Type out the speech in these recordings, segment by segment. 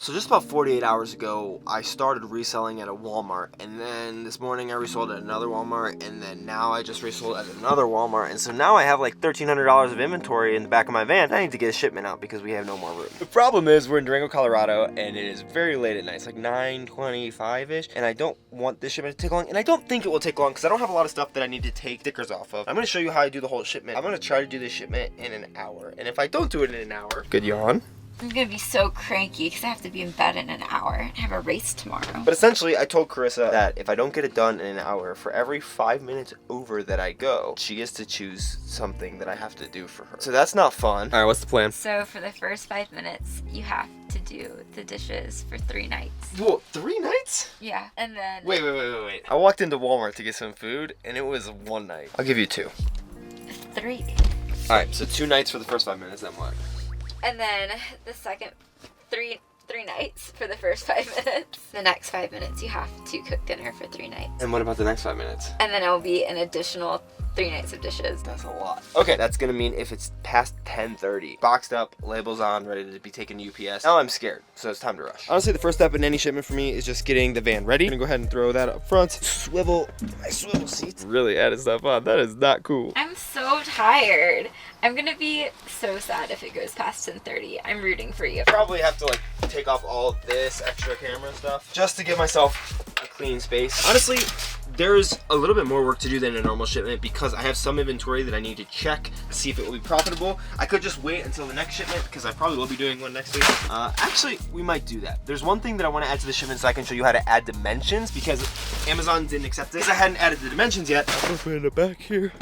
So just about 48 hours ago, I started reselling at a Walmart, and then this morning I resold at another Walmart, and then now I just resold at another Walmart, and so now I have like $1,300 of inventory in the back of my van. I need to get a shipment out because we have no more room. The problem is we're in Durango, Colorado, and it is very late at night. It's like 9:25-ish, and I don't want this shipment to take long, and I don't think it will take long because I don't have a lot of stuff that I need to take stickers off of. I'm going to show you how I do the whole shipment. I'm going to try to do this shipment in an hour, and if I don't do it in an hour, good yawn. I'm gonna be so cranky because I have to be in bed in an hour. I have a race tomorrow. But essentially, I told Carissa that if I don't get it done in an hour, for every 5 minutes over that I go, she gets to choose something that I have to do for her. So that's not fun. All right, what's the plan? So for the first 5 minutes, you have to do the dishes for 3 nights. Whoa, 3 nights? Yeah, and then... Wait. I walked into Walmart to get some food, and it was 1 night. I'll give you 2. 3. All right, so 2 nights for the first 5 minutes, then what? And then the second 3 nights for the first 5 minutes. The next 5 minutes you have to cook dinner for 3 nights. And what about the next 5 minutes? And then it will be an additional 3 nights of dishes. That's a lot. Okay, that's gonna mean if it's past 10:30, boxed up, labels on, ready to be taken to UPS. Now I'm scared, so it's time to rush. Honestly, the first step in any shipment for me is just getting the van ready. I'm gonna go ahead and throw that up front. Swivel my swivel seats. Really added stuff on. That is not cool. I'm so tired. I'm gonna be so sad if it goes past 10:30. I'm rooting for you. Probably have to like take off all this extra camera stuff just to give myself a clean space. Honestly, there's a little bit more work to do than a normal shipment because I have some inventory that I need to check to see if it will be profitable. I could just wait until the next shipment because I probably will be doing one next week. Actually, we might do that. There's one thing that I want to add to the shipment so I can show you how to add dimensions because Amazon didn't accept this. I hadn't added the dimensions yet. I'll put it in the back here.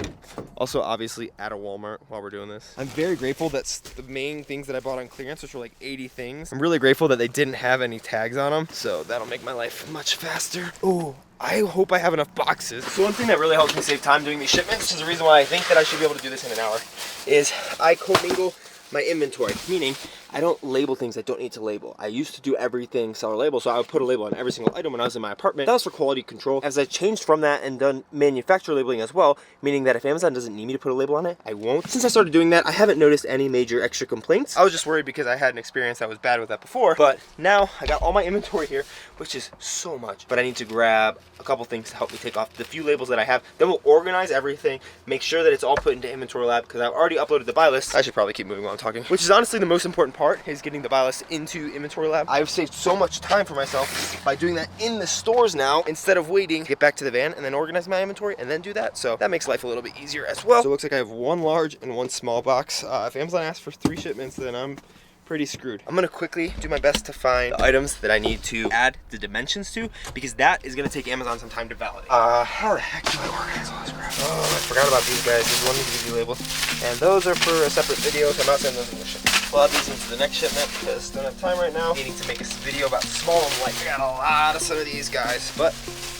Also, obviously, at a Walmart while we're doing this. I'm very grateful that the main things that I bought on clearance, which were like 80 things. I'm really grateful that they didn't have any tags on them, so that'll make my life much faster. Oh, I hope I have enough boxes. So one thing that really helps me save time doing these shipments, which is the reason why I think that I should be able to do this in an hour, is I commingle my inventory, meaning I don't label things I don't need to label. I used to do everything seller label, so I would put a label on every single item when I was in my apartment. That was for quality control. As I changed from that and done manufacturer labeling as well, meaning that if Amazon doesn't need me to put a label on it, I won't. Since I started doing that, I haven't noticed any major extra complaints. I was just worried because I had an experience that was bad with that before, but now I got all my inventory here, which is so much. But I need to grab a couple things to help me take off the few labels that I have. Then we'll organize everything, make sure that it's all put into InventoryLab because I've already uploaded the buy list. I should probably keep moving while I'm talking, which is honestly the most important part, is getting the buy list into InventoryLab. I've saved so much time for myself by doing that in the stores now instead of waiting to get back to the van and then organize my inventory and then do that. So that makes life a little bit easier as well. So it looks like I have 1 large and 1 small box. If Amazon asks for 3 shipments, then I'm pretty screwed. I'm gonna quickly do my best to find the items that I need to add the dimensions to because that is gonna take Amazon some time to validate. How the heck do I organize all this crap? Oh, I forgot about these guys. These one needs to be labeled. And those are for a separate video, so I'm not sending those in the shipment. We'll add these into the next shipment because I don't have time right now. Needing to make a video about small and light. I got a lot of some of these guys, but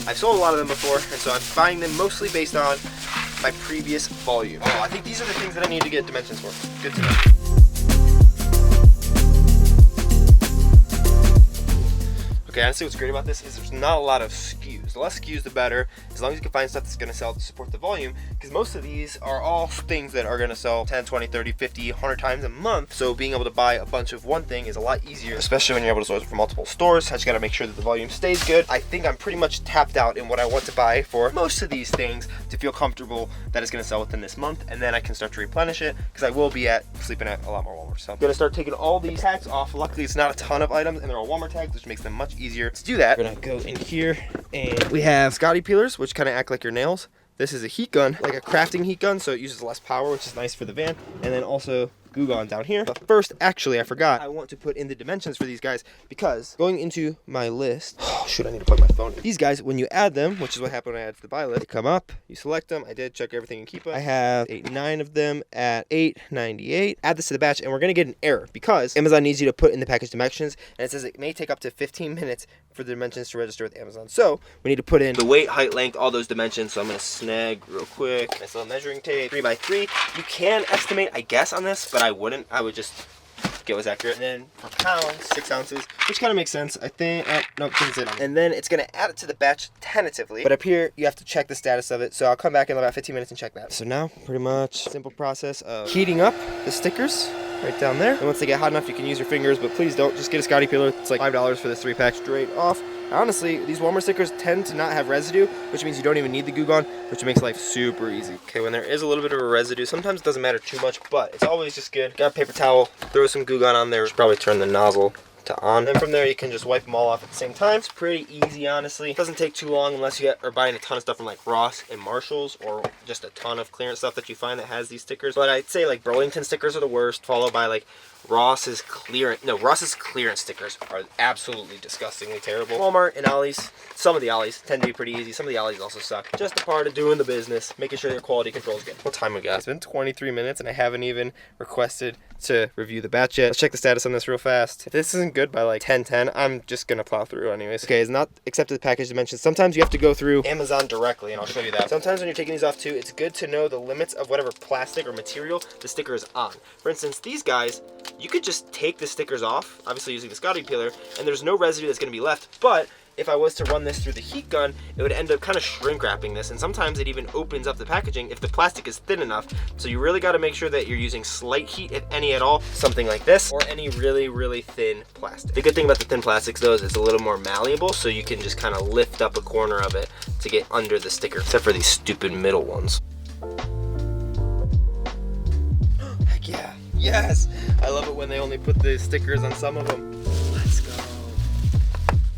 I've sold a lot of them before, and so I'm buying them mostly based on my previous volume. Oh, I think these are the things that I need to get dimensions for. Good to know. Okay, honestly, what's great about this is there's not a lot of SKUs. The less SKUs, the better, as long as you can find stuff that's gonna sell to support the volume, because most of these are all things that are gonna sell 10, 20, 30, 50, 100 times a month. So being able to buy a bunch of one thing is a lot easier, especially when you're able to source from multiple stores. I just gotta make sure that the volume stays good. I think I'm pretty much tapped out in what I want to buy for most of these things to feel comfortable that it's gonna sell within this month, and then I can start to replenish it, because I will be sleeping at a lot more Walmart. So I'm gonna start taking all these tags off. Luckily, it's not a ton of items, and they're all Walmart tags, which makes them much easier to do that. We're gonna go in here, and we have Scotty peelers, which kind of act like your nails. This is a heat gun, like a crafting heat gun, so it uses less power, which is nice for the van. And then also glue gun down here. But first, actually, I forgot. I want to put in the dimensions for these guys because going into my list, oh shoot, I need to plug my phone in. These guys, when you add them, which is what happened when I added to the buy list, they come up, you select them. I did check everything in Keepa. I have 9 of them at $8.98. Add this to the batch, and we're gonna get an error because Amazon needs you to put in the package dimensions, and it says it may take up to 15 minutes for the dimensions to register with Amazon. So we need to put in the weight, height, length, all those dimensions. So I'm gonna snag real quick. Nice little measuring tape, 3x3. You can estimate, I guess, on this, but I wouldn't. I would just get what's accurate. And then per pound, 6 ounces, which kind of makes sense. I think, no, doesn't say that. And then it's gonna add it to the batch tentatively. But up here, you have to check the status of it. So I'll come back in about 15 minutes and check that. So now, pretty much simple process of heating up the stickers. right down there. And once they get hot enough, you can use your fingers, but please don't. Just get a Scotty peeler. It's like $5 for this 3-pack straight off. Honestly, these Walmart stickers tend to not have residue, which means you don't even need the Goo Gone, which makes life super easy. Okay, when there is a little bit of a residue, sometimes it doesn't matter too much, but it's always just good. Got a paper towel, throw some Goo Gone on there, which probably turn the nozzle to on. Then from there, you can just wipe them all off at the same time. It's pretty easy, honestly. It doesn't take too long unless you are buying a ton of stuff from like Ross and Marshalls, or just a ton of clearance stuff that you find that has these stickers. But I'd say like Burlington stickers are the worst, followed by like Ross's clearance stickers are absolutely disgustingly terrible. Walmart and Ollie's, some of the Ollie's tend to be pretty easy. Some of the Ollie's also suck. Just a part of doing the business, making sure your quality control is good. What time we got? It's been 23 minutes and I haven't even requested to review the batch yet. Let's check the status on this real fast. If this isn't good by like 10:10, I'm just gonna plow through anyways. Okay, it's not accepted package dimensions. Sometimes you have to go through Amazon directly, and I'll show you that. Sometimes when you're taking these off too, it's good to know the limits of whatever plastic or material the sticker is on. For instance, these guys, you could just take the stickers off, obviously using the Scotty peeler, and there's no residue that's gonna be left, but if I was to run this through the heat gun, it would end up kind of shrink wrapping this, and sometimes it even opens up the packaging if the plastic is thin enough. So you really got to make sure that you're using slight heat, if any at all, something like this, or any really, really thin plastic. The good thing about the thin plastics though is it's a little more malleable, so you can just kind of lift up a corner of it to get under the sticker, except for these stupid middle ones. Heck yeah, yes! I love it when they only put the stickers on some of them. Let's go.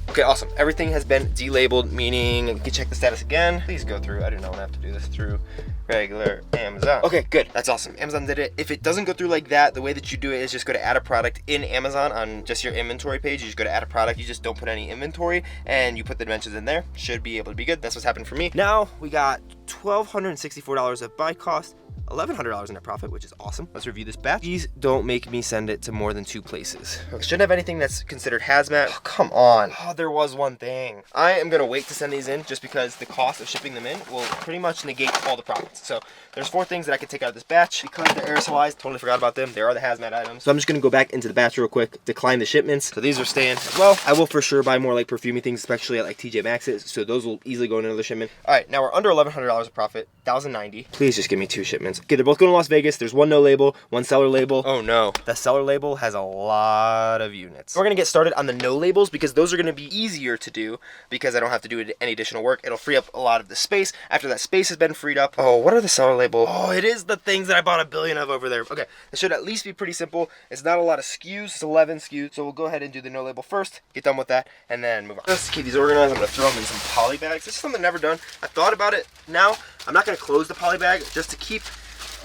Okay, awesome. Everything has been delabeled, meaning you can check the status again. Please go through. I didn't know I have to do this through regular Amazon. Okay, good. That's awesome. Amazon did it. If it doesn't go through like that, the way that you do it is just go to add a product in Amazon on just your inventory page. You just go to add a product. You just don't put any inventory and you put the dimensions in there. Should be able to be good. That's what's happened for me. Now we got $1,264 of buy cost, $1,100 in net profit, which is awesome. Let's review this batch. Please don't make me send it to more than 2 places. Okay. Shouldn't have anything that's considered hazmat. Oh, come on. Oh, there was one thing. I am gonna wait to send these in just because the cost of shipping them in will pretty much negate all the profits. So there's 4 things that I could take out of this batch. Because they're aerosolized, totally forgot about them. There are the hazmat items. So I'm just gonna go back into the batch real quick, decline the shipments. So these are staying as well. I will for sure buy more like perfumey things, especially at like TJ Maxx's. So those will easily go in another shipment. All right, now we're under $1,100 of profit, $1,090. Please just give me 2 shipments. Okay, they're both going to Las Vegas. There's 1 no label, 1 seller label. Oh no, the seller label has a lot of units. We're gonna get started on the no labels because those are gonna be easier to do because I don't have to do any additional work. It'll free up a lot of the space. After that space has been freed up. Oh, what are the seller label? Oh, it is the things that I bought a billion of over there. Okay, it should at least be pretty simple. It's not a lot of SKUs. It's 11 SKUs. So we'll go ahead and do the no label first, get done with that, and then move on. Just to keep these organized, I'm gonna throw them in some poly bags. This is something I've never done. I thought about it. Now, I'm not gonna close the poly bag just to keep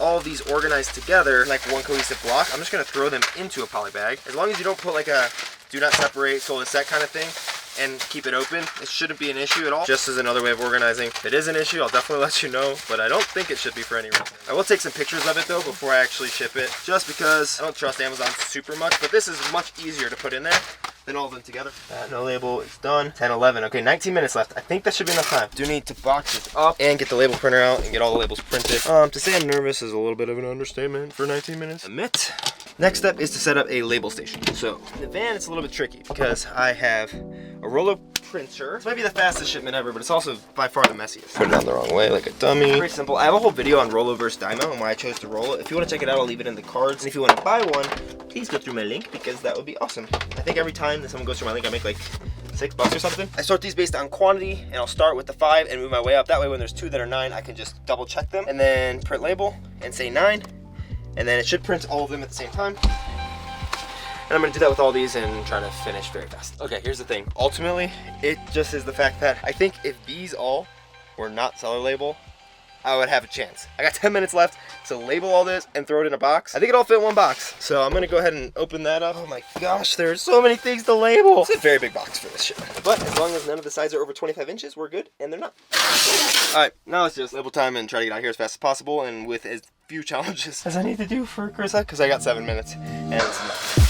all of these organized together like one cohesive block. I'm just gonna throw them into a poly bag. As long as you don't put like a do not separate, sold as set kind of thing, and keep it open, it shouldn't be an issue at all. Just as another way of organizing. If it is an issue, I'll definitely let you know, but I don't think it should be for any reason. I will take some pictures of it though before I actually ship it, just because I don't trust Amazon super much, but this is much easier to put in there than all of them together. No label is done. 10:11. Okay, 19 minutes left. I think that should be enough time. Do need to box this up and get the label printer out and get all the labels printed. To say I'm nervous is a little bit of an understatement for 19 minutes. Admit. Next step is to set up a label station. So in the van, it's a little bit tricky because I have a Rollo printer. This might be the fastest shipment ever, but it's also by far the messiest. Put it on the wrong way like a dummy. Very simple. I have a whole video on Rollo versus Dymo and why I chose to roll it. If you want to check it out, I'll leave it in the cards. And if you want to buy one, please go through my link because that would be awesome. I think every time that someone goes through my link, I make like $6 or something. I sort these based on quantity, and I'll start with the 5 and move my way up. That way when there's 2 that are 9, I can just double check them and then print label and say 9. And then it should print all of them at the same time. And I'm gonna do that with all these and try to finish very fast. Okay, here's the thing. Ultimately, it just is the fact that I think if these all were not seller label, I would have a chance. I got 10 minutes left to label all this and throw it in a box. I think it all fit in one box. So I'm gonna go ahead and open that up. Oh my gosh, there's so many things to label. It's a very big box for this shit. But as long as none of the sides are over 25 inches, we're good, and they're not. All right, now let's just label time and try to get out here as fast as possible and with as few challenges as I need to do for Carissa, because I got 7 minutes and it's enough.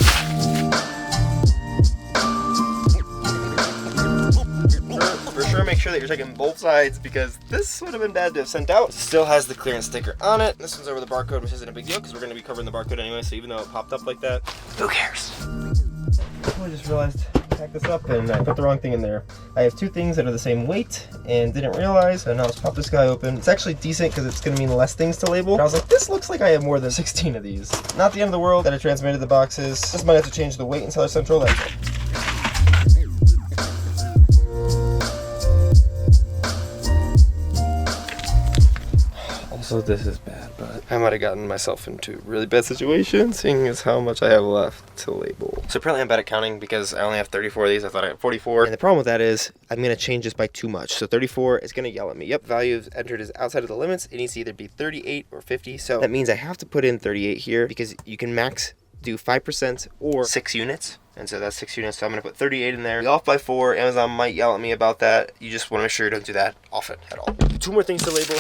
For sure, make sure that you're checking both sides because this would have been bad to have sent out. Still has the clearance sticker on it. This one's over the barcode, which isn't a big deal because we're going to be covering the barcode anyway, so even though it popped up like that, who cares? I just realized pack this up and I put the wrong thing in there. I have 2 things that are the same weight and didn't realize. So now let's pop this guy open. It's actually decent because it's going to mean less things to label. And I was like, this looks like I have more than 16 of these. Not the end of the world that I transmitted the boxes. Just might have to change the weight in Seller Central. That's it. Also, this is bad, but I might have gotten myself into a really bad situation, seeing as how much I have left to label. So apparently I'm bad at counting because I only have 34 of these. I thought I had 44. And the problem with that is I'm going to change this by too much. So 34 is going to yell at me. Yep, value entered is outside of the limits. It needs to either be 38 or 50. So that means I have to put in 38 here because you can max do 5% or 6 units. And so that's 6 units. So I'm going to put 38 in there. Be off by 4. Amazon might yell at me about that. You just want to make sure you don't do that often at all. 2 more things to label.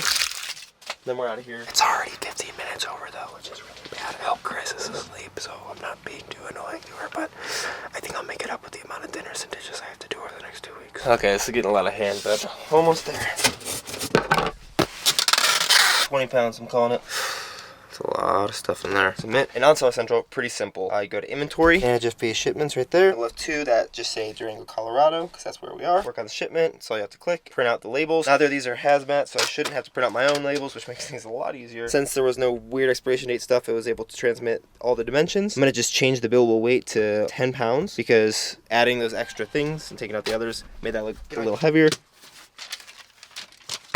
Then we're out of here. It's already 15 minutes over though, which is really bad. I hope Chris is asleep, so I'm not being too annoying to her, but I think I'll make it up with the amount of dinners and dishes I have to do over the next 2 weeks. Okay, this is getting a lot of hand, but almost there. 20 pounds, I'm calling it. It's a lot of stuff in there. Submit. And on Seller Central, pretty simple. I go to inventory and I just pay shipments right there. I left 2 that just say Durango, Colorado, because that's where we are. Work on the shipment, so you have to click, print out the labels. Neither of these are hazmat, so I shouldn't have to print out my own labels, which makes things a lot easier. Since there was no weird expiration date stuff, it was able to transmit all the dimensions. I'm gonna just change the billable weight to 10 pounds because adding those extra things and taking out the others made that look a little heavier.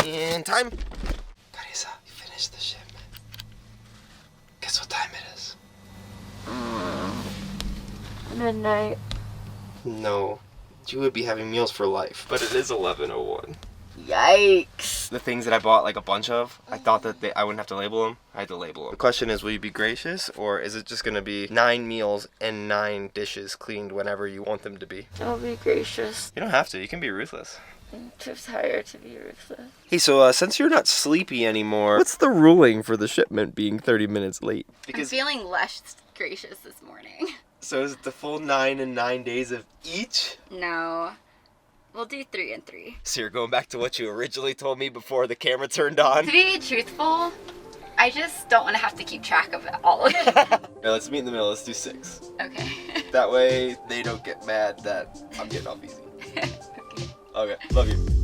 And time. Carissa, you finished the shipment. Guess what time it is? Midnight. No, you would be having meals for life, but it is 11:01. Yikes. The things that I bought like a bunch of, I thought that I wouldn't have to label them. I had to label them. The question is, will you be gracious, or is it just going to be 9 meals and 9 dishes cleaned whenever you want them to be? I'll be gracious. You don't have to. You can be ruthless. I'm too tired to be ruthless. Hey, so since you're not sleepy anymore, what's the ruling for the shipment being 30 minutes late? Because I'm feeling less gracious this morning. So is it the full 9 and 9 days of each? No. We'll do 3 and 3. So you're going back to what you originally told me before the camera turned on? To be truthful, I just don't want to have to keep track of all of it. Right, let's meet in the middle. Let's do 6. Okay. That way they don't get mad that I'm getting off easy. Okay. Okay, love you.